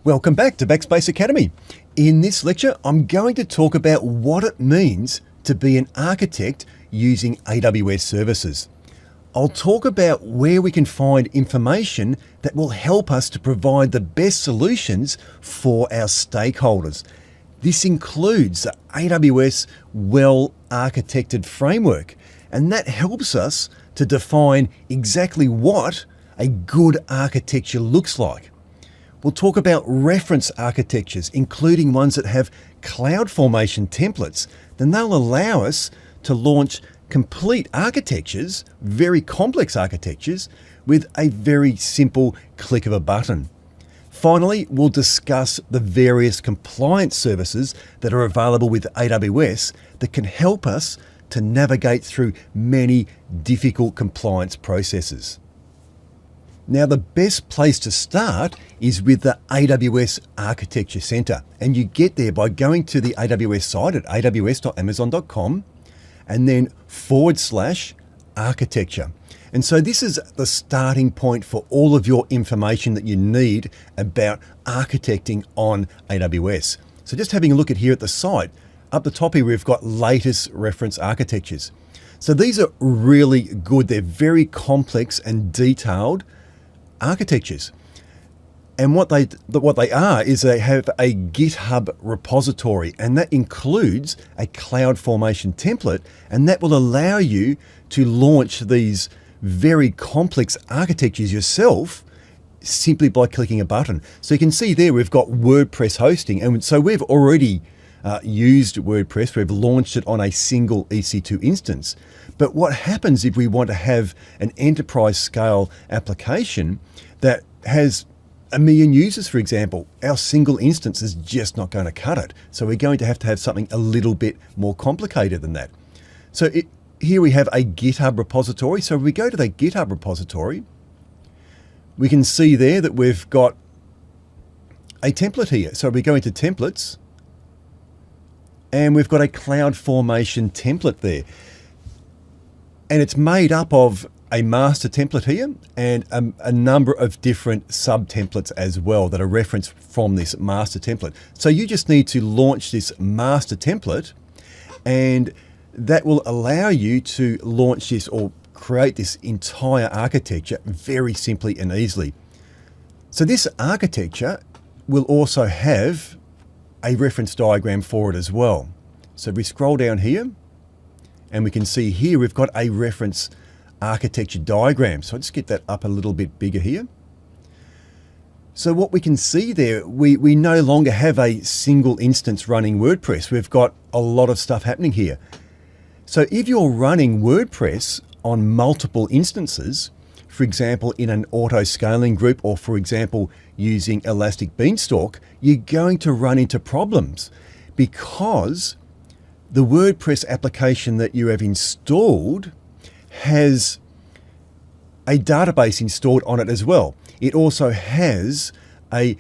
Welcome back to Backspace Academy. In this lecture, I'm going to talk about what it means to be an architect using AWS services. I'll talk about where we can find information that will help us to provide the best solutions for our stakeholders. This includes the AWS Well-Architected Framework, and that helps us to define exactly what a good architecture looks like. We'll talk about reference architectures, including ones that have CloudFormation templates. Then they'll allow us to launch complete architectures, very complex architectures, with a very simple click of a button. Finally, we'll discuss the various compliance services that are available with AWS that can help us to navigate through many difficult compliance processes. Now, the best place to start is with the AWS Architecture Center, and you get there by going to the AWS site at aws.amazon.com and then /architecture. And so this is the starting point for all of your information that you need about architecting on AWS. So just having a look at here at the site, up the top here, we've got latest reference architectures. So these are really good. They're very complex and detailed architectures. And what they are is they have a GitHub repository, and that includes a CloudFormation template, and that will allow you to launch these very complex architectures yourself simply by clicking a button. So you can see there we've got WordPress hosting, and so we've already used WordPress. We've launched it on a single EC2 instance. But what happens if we want to have an enterprise scale application that has 1 million users, for example? Our single instance is just not going to cut it. So we're going to have something a little bit more complicated than that. So here we have a GitHub repository. So if we go to the GitHub repository, we can see there that we've got a template here. So we go into templates, and we've got a CloudFormation template there. And it's made up of a master template here and a number of different sub-templates as well that are referenced from this master template. So you just need to launch this master template, and that will allow you to launch this or create this entire architecture very simply and easily. So this architecture will also have a reference diagram for it as well. So if we scroll down here, and we can see here we've got a reference architecture diagram. So let's get that up a little bit bigger here. So what we can see there, we no longer have a single instance running WordPress. We've got a lot of stuff happening here. So if you're running WordPress on multiple instances, for example, in an auto-scaling group, or for example, using Elastic Beanstalk, you're going to run into problems because the WordPress application that you have installed has a database installed on it as well. It also has a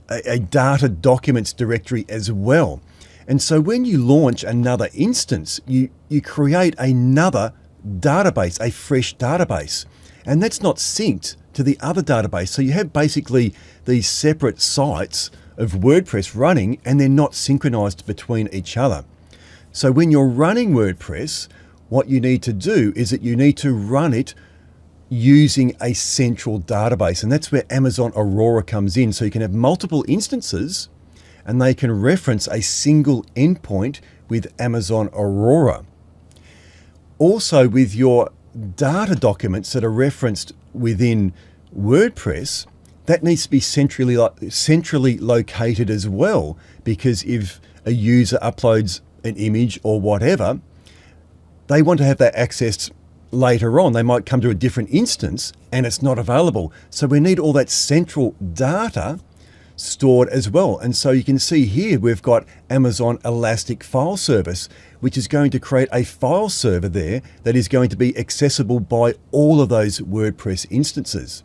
data documents directory as well. And so when you launch another instance, you create another database, a fresh database. And that's not synced to the other database. So you have basically these separate sites of WordPress running, and they're not synchronized between each other. So when you're running WordPress, what you need to do is that you need to run it using a central database. And that's where Amazon Aurora comes in. So you can have multiple instances, and they can reference a single endpoint with Amazon Aurora. Also, with your data documents that are referenced within WordPress, that needs to be centrally located as well, because if a user uploads an image or whatever, they want to have that accessed later on. They might come to a different instance and it's not available. So we need all that central data stored as well. And so you can see here we've got Amazon Elastic File Service, which is going to create a file server there that is going to be accessible by all of those WordPress instances.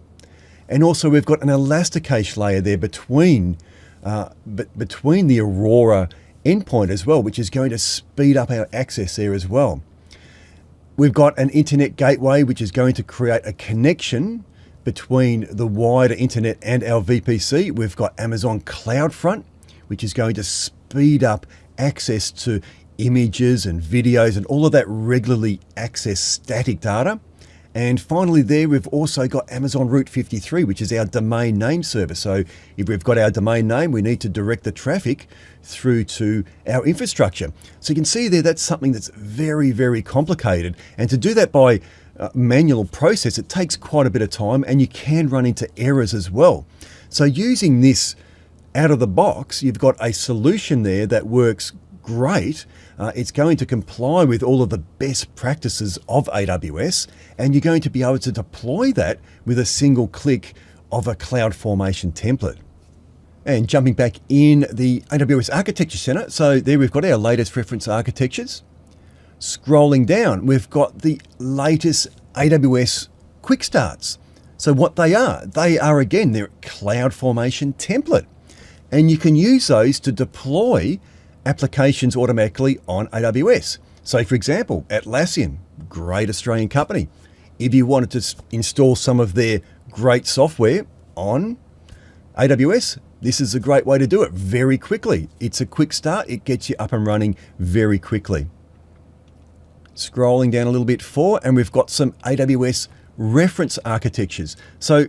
And also we've got an Elasticache layer there between the Aurora endpoint as well, which is going to speed up our access there as well. We've got an internet gateway, which is going to create a connection between the wider internet and our VPC, we've got Amazon CloudFront, which is going to speed up access to images and videos and all of that regularly accessed static data. And finally there, we've also got Amazon Route 53, which is our domain name server. So if we've got our domain name, we need to direct the traffic through to our infrastructure. So you can see there, that's something that's very, very complicated. And to do that by manual process, it takes quite a bit of time, and you can run into errors as well. So using this out of the box, you've got a solution there that works great. It's going to comply with all of the best practices of AWS, and you're going to be able to deploy that with a single click of a CloudFormation template. And jumping back in the AWS Architecture Center, so there we've got our latest reference architectures. Scrolling down, we've got the latest AWS quick starts. So what they are again, they're CloudFormation template. And you can use those to deploy applications automatically on AWS. So for example, Atlassian, great Australian company. If you wanted to install some of their great software on AWS, this is a great way to do it very quickly. It's a quick start. It gets you up and running very quickly. Scrolling down a little bit forward, and we've got some AWS reference architectures. So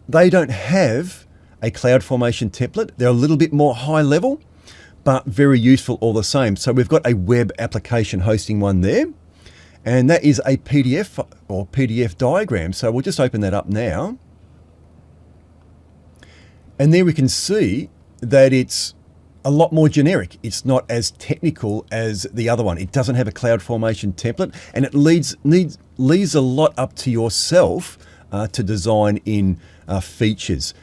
they don't have a CloudFormation template. They're a little bit more high level, but very useful all the same. So we've got a web application hosting one there, and that is a PDF or PDF diagram. So we'll just open that up now. And there we can see that it's a lot more generic. It's not as technical as the other one. It doesn't have a CloudFormation template, and it leaves a lot up to yourself to design in features.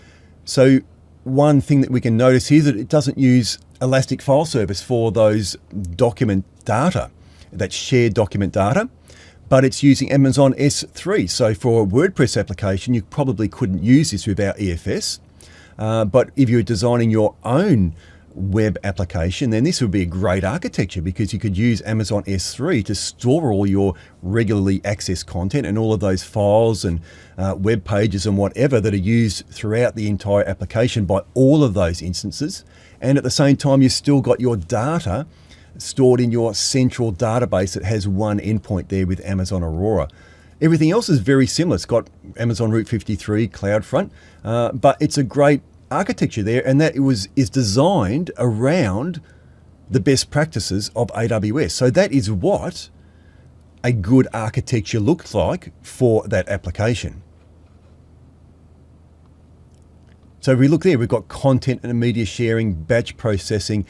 So one thing that we can notice here is that it doesn't use Elastic File Service for those document data, that shared document data, but it's using Amazon S3. So for a WordPress application, you probably couldn't use this without EFS. But if you're designing your own web application, then this would be a great architecture, because you could use Amazon S3 to store all your regularly accessed content and all of those files and web pages and whatever that are used throughout the entire application by all of those instances. And at the same time, you've still got your data stored in your central database that has one endpoint there with Amazon Aurora. Everything else is very similar. It's got Amazon Route 53, CloudFront, but it's a great architecture there, and that is designed around the best practices of AWS. So that is what a good architecture looks like for that application. So if we look there, we've got content and media sharing, batch processing,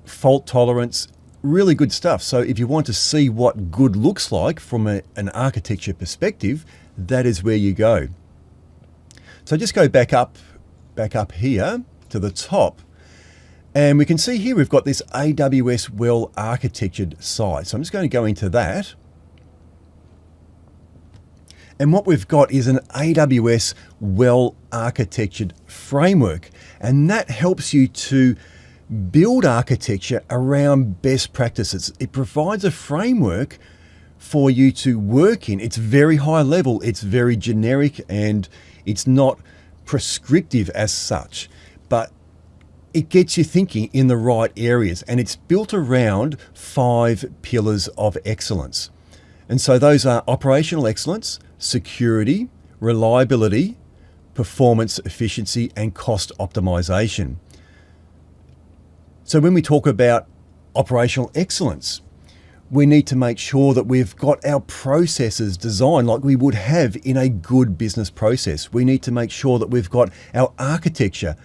fault tolerance, really good stuff. So if you want to see what good looks like from an architecture perspective, that is where you go. So just go back up here to the top, and we can see here we've got this AWS Well-Architected site. So I'm just going to go into that. And what we've got is an AWS Well-Architected Framework, and that helps you to build architecture around best practices. It provides a framework for you to work in. It's very high level, it's very generic, and it's not prescriptive as such, but it gets you thinking in the right areas, and it's built around 5 pillars of excellence. And so those are operational excellence, security, reliability, performance efficiency, and cost optimization. So when we talk about operational excellence, we need to make sure that we've got our processes designed like we would have in a good business process. We need to make sure that we've got our architecture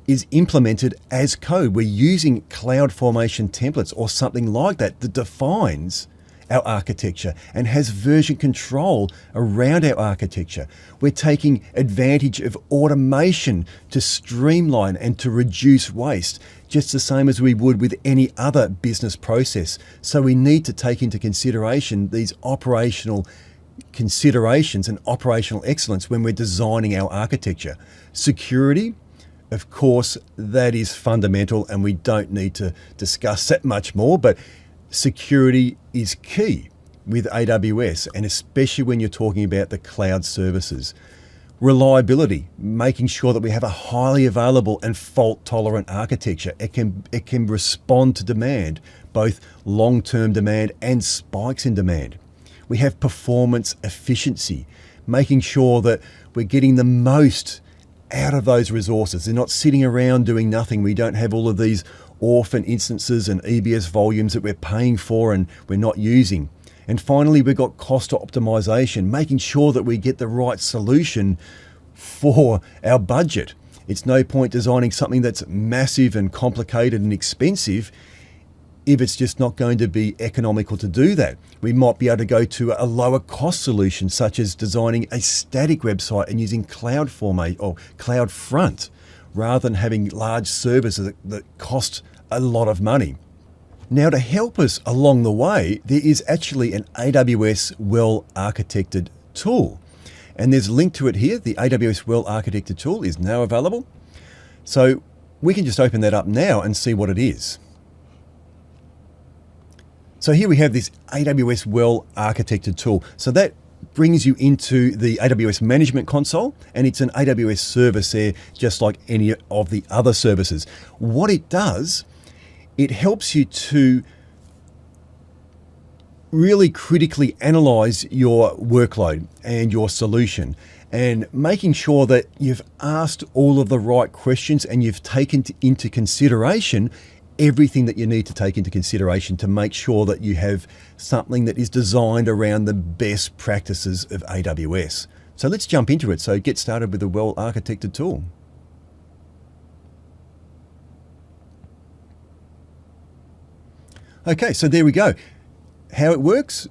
is implemented as code. We're using CloudFormation templates or something like that that defines our architecture and has version control around our architecture. We're taking advantage of automation to streamline and to reduce waste, just the same as we would with any other business process. So we need to take into consideration these operational considerations and operational excellence when we're designing our architecture. Security, of course, that is fundamental, and we don't need to discuss that much more, but security is key with AWS, and especially when you're talking about the cloud services. Reliability, making sure that we have a highly available and fault-tolerant architecture. It can respond to demand, both long-term demand and spikes in demand. We have performance efficiency, making sure that we're getting the most out of those resources. They're not sitting around doing nothing. We don't have all of these orphan instances and EBS volumes that we're paying for and we're not using. And finally, we've got cost optimization, making sure that we get the right solution for our budget. It's no point designing something that's massive and complicated and expensive if it's just not going to be economical to do that. We might be able to go to a lower cost solution, such as designing a static website and using CloudFormate or CloudFront, rather than having large servers that cost a lot of money. Now, to help us along the way, there is actually an AWS Well-Architected tool. And there's a link to it here. The AWS Well-Architected tool is now available. So we can just open that up now and see what it is. So here we have this AWS Well-Architected tool. So that brings you into the AWS Management Console, and it's an AWS service there, just like any of the other services. What it does, it helps you to really critically analyze your workload and your solution, and making sure that you've asked all of the right questions and you've taken into consideration everything that you need to take into consideration to make sure that you have something that is designed around the best practices of AWS. So let's jump into it. So get started with the Well-Architected tool. Okay, so there we go. How it works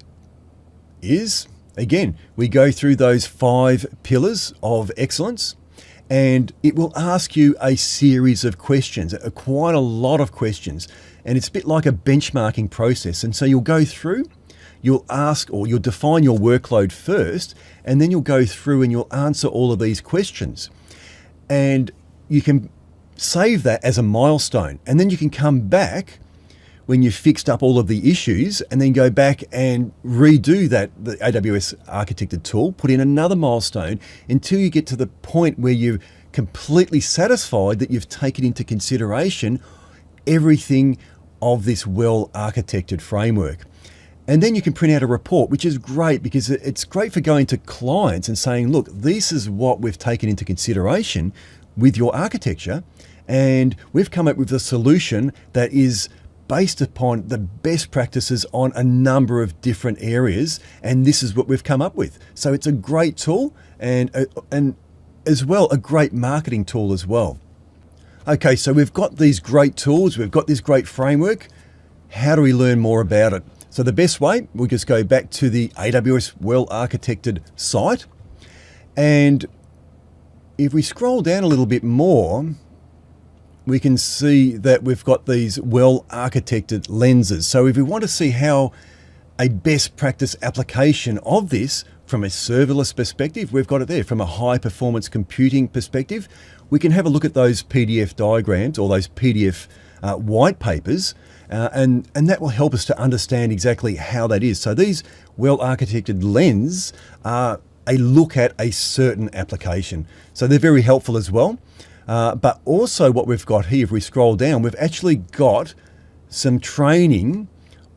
is, again, we go through those 5 pillars of excellence, and it will ask you a series of questions, quite a lot of questions. And it's a bit like a benchmarking process. And so you'll go through, you'll ask, or you'll define your workload first, and then you'll go through and you'll answer all of these questions. And you can save that as a milestone. And then you can come back when you've fixed up all of the issues, and then go back and redo that, the AWS architected tool, put in another milestone until you get to the point where you're completely satisfied that you've taken into consideration everything of this well-architected framework. And then you can print out a report, which is great because it's great for going to clients and saying, look, this is what we've taken into consideration with your architecture, and we've come up with a solution that is based upon the best practices on a number of different areas, and this is what we've come up with. So it's a great tool, and as well a great marketing tool as well. Okay, so we've got these great tools, we've got this great framework. How do we learn more about it? So the best way, we'll just go back to the AWS Well-Architected site, and if we scroll down a little bit more, we can see that we've got these well-architected lenses. So if we want to see how a best practice application of this from a serverless perspective, we've got it there. From a high performance computing perspective, we can have a look at those PDF diagrams or those PDF white papers, and that will help us to understand exactly how that is. So these well-architected lenses are a look at a certain application. So they're very helpful as well. But also what we've got here, if we scroll down, we've actually got some training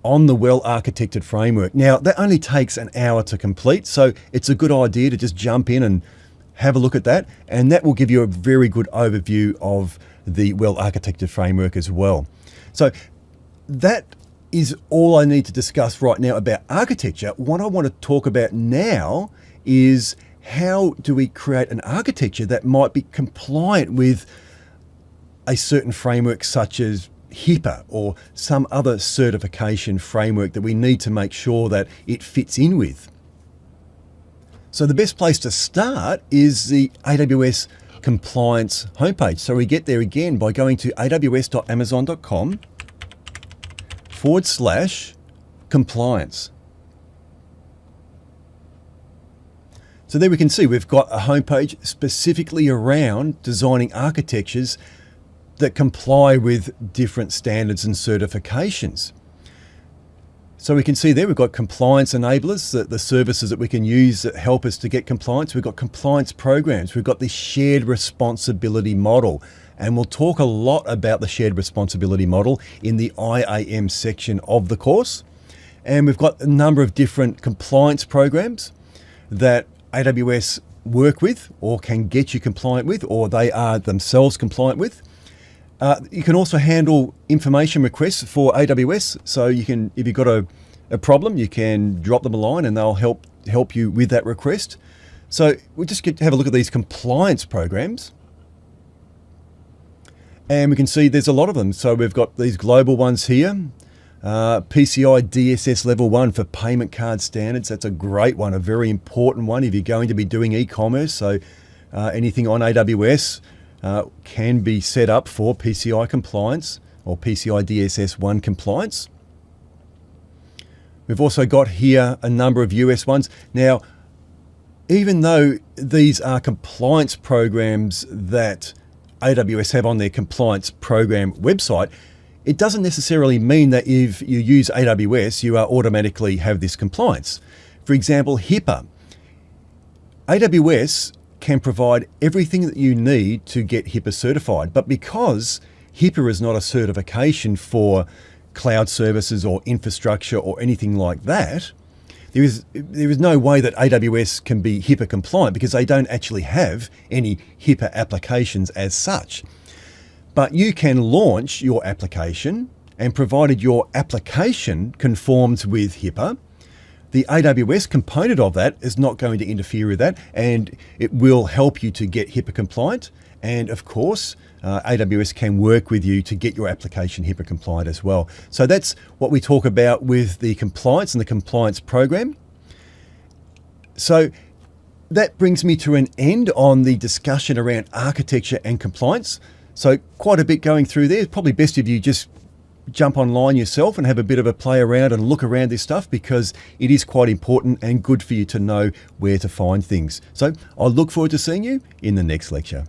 on the well-architected framework. Now, that only takes an hour to complete, so it's a good idea to just jump in and have a look at that, and that will give you a very good overview of the well-architected framework as well. So that is all I need to discuss right now about architecture. What I want to talk about now is how do we create an architecture that might be compliant with a certain framework such as HIPAA or some other certification framework that we need to make sure that it fits in with. So the best place to start is the AWS compliance homepage. So we get there again by going to aws.amazon.com/compliance. So there we can see we've got a homepage specifically around designing architectures that comply with different standards and certifications. So we can see there we've got compliance enablers, the services that we can use that help us to get compliance. We've got compliance programs. We've got this shared responsibility model. And we'll talk a lot about the shared responsibility model in the IAM section of the course. And we've got a number of different compliance programs that AWS work with or can get you compliant with, or they are themselves compliant with. You can also handle information requests for AWS. So you can, if you've got a problem, you can drop them a line and they'll help you with that request. So we'll just have a look at these compliance programs. And we can see there's a lot of them. So we've got these global ones here. PCI DSS level 1 for payment card standards. That's a great one, a very important one if you're going to be doing e-commerce. So anything on AWS can be set up for PCI compliance or PCI DSS 1 compliance. We've also got here a number of US ones. Now, even though these are compliance programs that AWS have on their compliance program website, it doesn't necessarily mean that if you use AWS, you automatically have this compliance. For example, HIPAA. AWS can provide everything that you need to get HIPAA certified, but because HIPAA is not a certification for cloud services or infrastructure or anything like that, there is no way that AWS can be HIPAA compliant because they don't actually have any HIPAA applications as such. But you can launch your application, and provided your application conforms with HIPAA, the AWS component of that is not going to interfere with that, and it will help you to get HIPAA compliant. And of course, AWS can work with you to get your application HIPAA compliant as well. So that's what we talk about with the compliance and the compliance program. So that brings me to an end on the discussion around architecture and compliance. So quite a bit going through there. It's probably best if you just jump online yourself and have a bit of a play around and look around this stuff, because it is quite important and good for you to know where to find things. So I look forward to seeing you in the next lecture.